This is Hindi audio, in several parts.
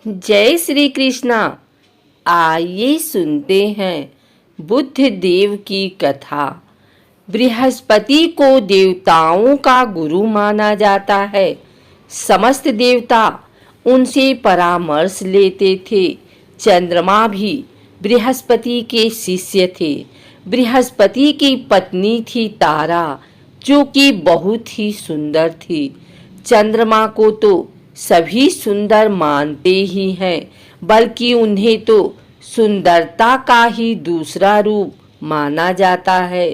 जय श्री कृष्णा। आइए सुनते हैं बुद्ध देव की कथा। बृहस्पति को देवताओं का गुरु माना जाता है। समस्त देवता उनसे परामर्श लेते थे। चंद्रमा भी बृहस्पति के शिष्य थे। बृहस्पति की पत्नी थी तारा, जो कि बहुत ही सुंदर थी। चंद्रमा को तो सभी सुंदर मानते ही हैं, बल्कि उन्हें तो सुंदरता का ही दूसरा रूप माना जाता है।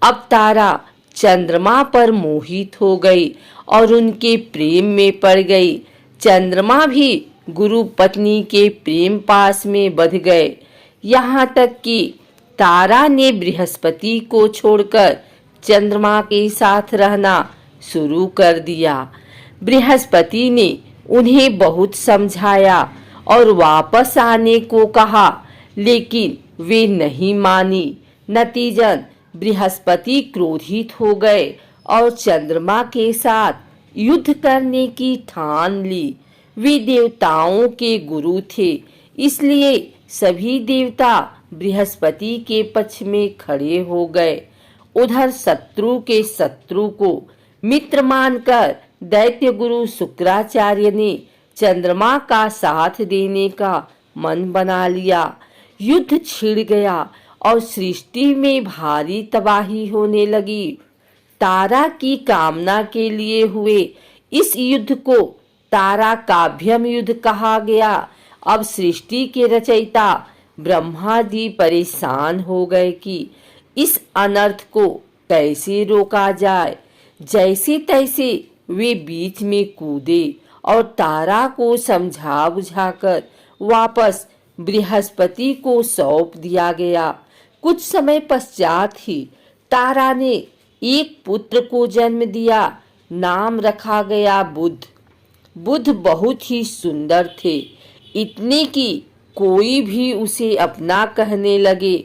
अब तारा चंद्रमा पर मोहित हो गई और उनके प्रेम में पड़ गई। चंद्रमा भी गुरु पत्नी के प्रेम पास में बंध गए। यहाँ तक कि तारा ने बृहस्पति को छोड़कर चंद्रमा के साथ रहना शुरू कर दिया। बृहस्पति ने उन्हें बहुत समझाया और वापस आने को कहा, लेकिन वे नहीं मानी। नतीजन बृहस्पति क्रोधित हो गए और चंद्रमा के साथ युद्ध करने की ठान ली। वे देवताओं के गुरु थे, इसलिए सभी देवता बृहस्पति के पक्ष में खड़े हो गए। उधर शत्रु के शत्रु को मित्र मानकर दैत्य गुरु शुक्राचार्य ने चंद्रमा का साथ देने का मन बना लिया। युद्ध छिड़ गया और सृष्टि में भारी तबाही होने लगी। तारा की कामना के लिए हुए इस युद्ध को तारा काव्यम युद्ध कहा गया। अब सृष्टि के रचयिता ब्रह्मा जी परेशान हो गए कि इस अनर्थ को कैसे रोका जाए। जैसे तैसे वे बीच में कूदे और तारा को समझा बुझाकर वापस बृहस्पति को सौंप दिया गया। कुछ समय पश्चात ही तारा ने एक पुत्र को जन्म दिया। नाम रखा गया बुध। बुध बहुत ही सुंदर थे, इतने कि कोई भी उसे अपना कहने लगे।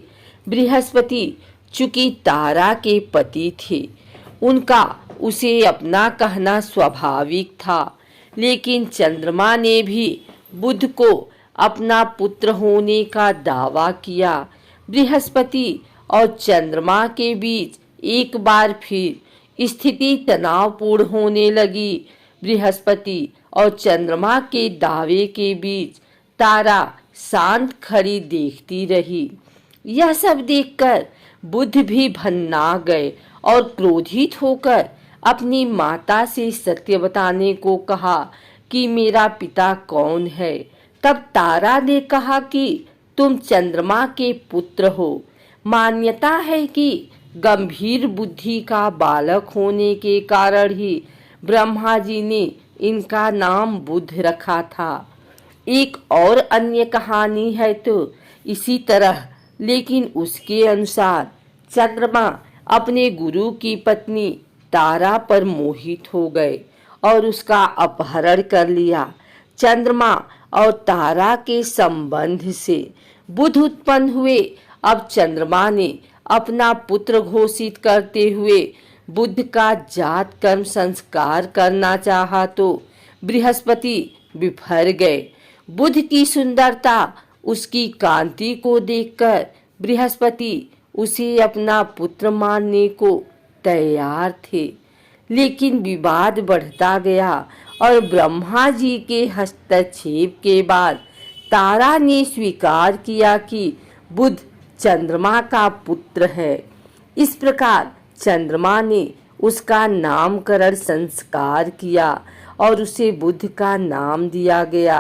बृहस्पति चूंकि तारा के पति थे, उनका उसे अपना कहना स्वाभाविक था, लेकिन चंद्रमा ने भी बुध को अपना पुत्र होने का दावा किया। बृहस्पति और चंद्रमा के बीच एक बार फिर स्थिति तनावपूर्ण होने लगी। बृहस्पति और चंद्रमा के दावे के बीच तारा शांत खड़ी देखती रही। यह सब देखकर बुध भी भन्ना गए और क्रोधित होकर अपनी माता से सत्य बताने को कहा कि मेरा पिता कौन है। तब तारा ने कहा कि तुम चंद्रमा के पुत्र हो। मान्यता है कि गंभीर बुद्धि का बालक होने के कारण ही ब्रह्मा जी ने इनका नाम बुध रखा था। एक और अन्य कहानी है तो इसी तरह, लेकिन उसके अनुसार चंद्रमा अपने गुरु की पत्नी तारा पर मोहित हो गए और उसका अपहरण कर लिया। चंद्रमा और तारा के संबंध से बुध उत्पन्न हुए। अब चंद्रमा ने अपना पुत्र घोषित करते हुए बुध का जात कर्म संस्कार करना चाहा तो बृहस्पति बिफर गए। बुध की सुंदरता, उसकी कांति को देखकर बृहस्पति उसे अपना पुत्र मानने को तैयार थे, लेकिन विवाद बढ़ता गया और ब्रह्मा जी के हस्तक्षेप के बाद तारा ने स्वीकार किया कि बुध चंद्रमा का पुत्र है। इस प्रकार चंद्रमा ने उसका नामकरण संस्कार किया और उसे बुध का नाम दिया गया।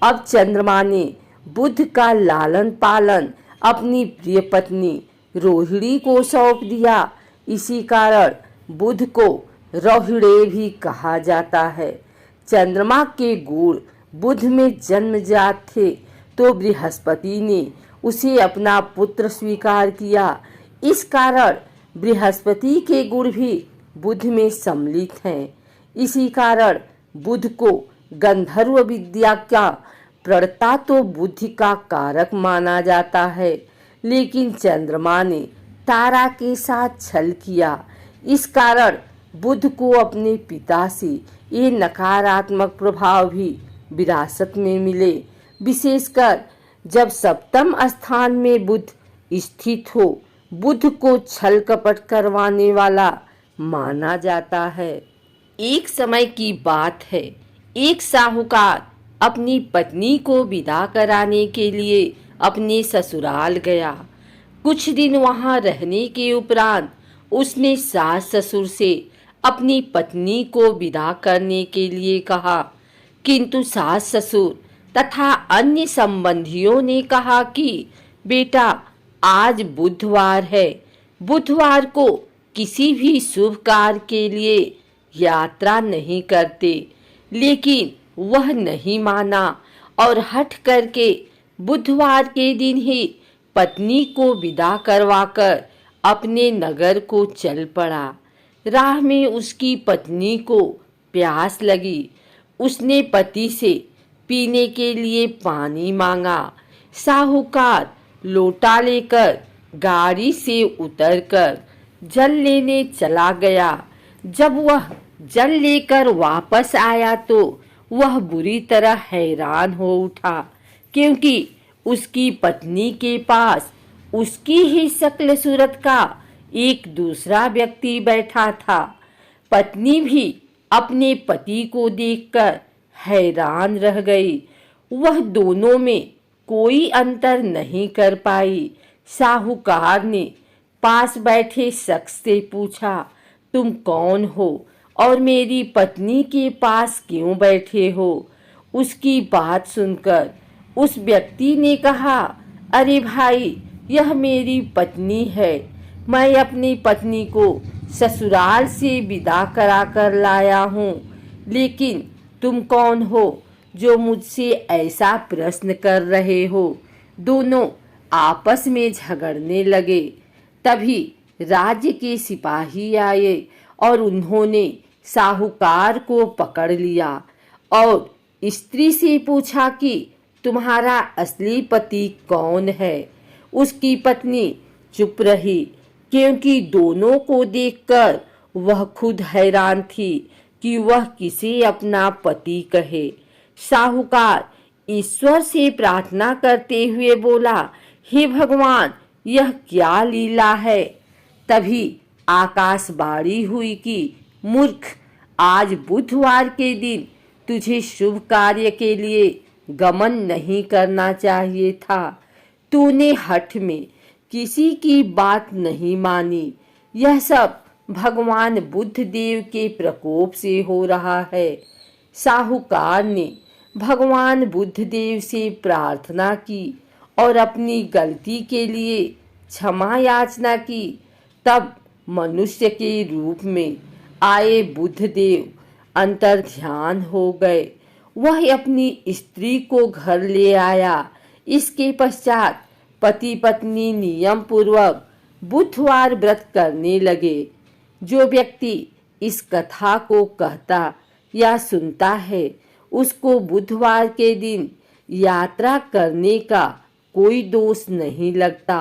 अब चंद्रमा ने बुध का लालन पालन अपनी प्रिय पत्नी रोहिणी को सौंप दिया। इसी कारण बुध को रोहिणी भी कहा जाता है। चंद्रमा के गुण बुध में जन्मजात थे, तो बृहस्पति ने उसे अपना पुत्र स्वीकार किया। इस कारण बृहस्पति के गुण भी बुध में सम्मिलित हैं। इसी कारण बुध को गंधर्व विद्या का प्रणेता तो बुद्धि का कारक माना जाता है, लेकिन चंद्रमा ने तारा के साथ छल किया। इस कारण बुध को अपने पिता से ये नकारात्मक प्रभाव भी विरासत में मिले, विशेषकर जब सप्तम स्थान में बुध स्थित हो। बुध को छल कपट करवाने वाला माना जाता है। एक समय की बात है, एक साहूकार अपनी पत्नी को विदा कराने के लिए अपने ससुराल गया। कुछ दिन वहां रहने के उपरांत उसने सास ससुर से अपनी पत्नी को विदा करने के लिए कहा, किंतु सास ससुर तथा अन्य संबंधियों ने कहा कि बेटा, आज बुधवार है, बुधवार को किसी भी शुभ कार्य के लिए यात्रा नहीं करते। लेकिन वह नहीं माना और हठ करके बुधवार के दिन ही पत्नी को विदा करवाकर अपने नगर को चल पड़ा। राह में उसकी पत्नी को प्यास लगी। उसने पति से पीने के लिए पानी मांगा। साहूकार लोटा लेकर गाड़ी से उतरकर जल लेने चला गया। जब वह जल लेकर वापस आया तो वह बुरी तरह हैरान हो उठा, क्योंकि उसकी पत्नी के पास उसकी ही शक्ल सूरत का एक दूसरा व्यक्ति बैठा था। पत्नी भी अपने पति को देखकर हैरान रह गई। वह दोनों में कोई अंतर नहीं कर पाई। साहूकार ने पास बैठे शख्स से पूछा, तुम कौन हो और मेरी पत्नी के पास क्यों बैठे हो? उसकी बात सुनकर उस व्यक्ति ने कहा, अरे भाई, यह मेरी पत्नी है। मैं अपनी पत्नी को ससुराल से विदा करा कर लाया हूँ। लेकिन तुम कौन हो जो मुझसे ऐसा प्रश्न कर रहे हो? दोनों आपस में झगड़ने लगे। तभी राज्य के सिपाही आए और उन्होंने साहूकार को पकड़ लिया और स्त्री से पूछा कि तुम्हारा असली पति कौन है? उसकी पत्नी चुप रही, क्योंकि दोनों को देखकर वह खुद हैरान थी कि वह किसे अपना पति कहे। साहूकार ईश्वर से प्रार्थना करते हुए बोला, हे भगवान, यह क्या लीला है? तभी आकाशवाणी हुई कि मूर्ख, आज बुधवार के दिन तुझे शुभ कार्य के लिए गमन नहीं करना चाहिए था। तूने हठ में किसी की बात नहीं मानी। यह सब भगवान बुद्ध देव के प्रकोप से हो रहा है। साहूकार ने भगवान बुद्ध देव से प्रार्थना की और अपनी गलती के लिए क्षमा याचना की। तब मनुष्य के रूप में आए बुद्ध देव अंतर ध्यान हो गए। वह अपनी स्त्री को घर ले आया। इसके पश्चात पति पत्नी नियम पूर्वक बुधवार व्रत करने लगे। जो व्यक्ति इस कथा को कहता या सुनता है, उसको बुधवार के दिन यात्रा करने का कोई दोष नहीं लगता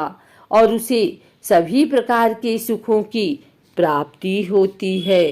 और उसे सभी प्रकार के सुखों की प्राप्ति होती है।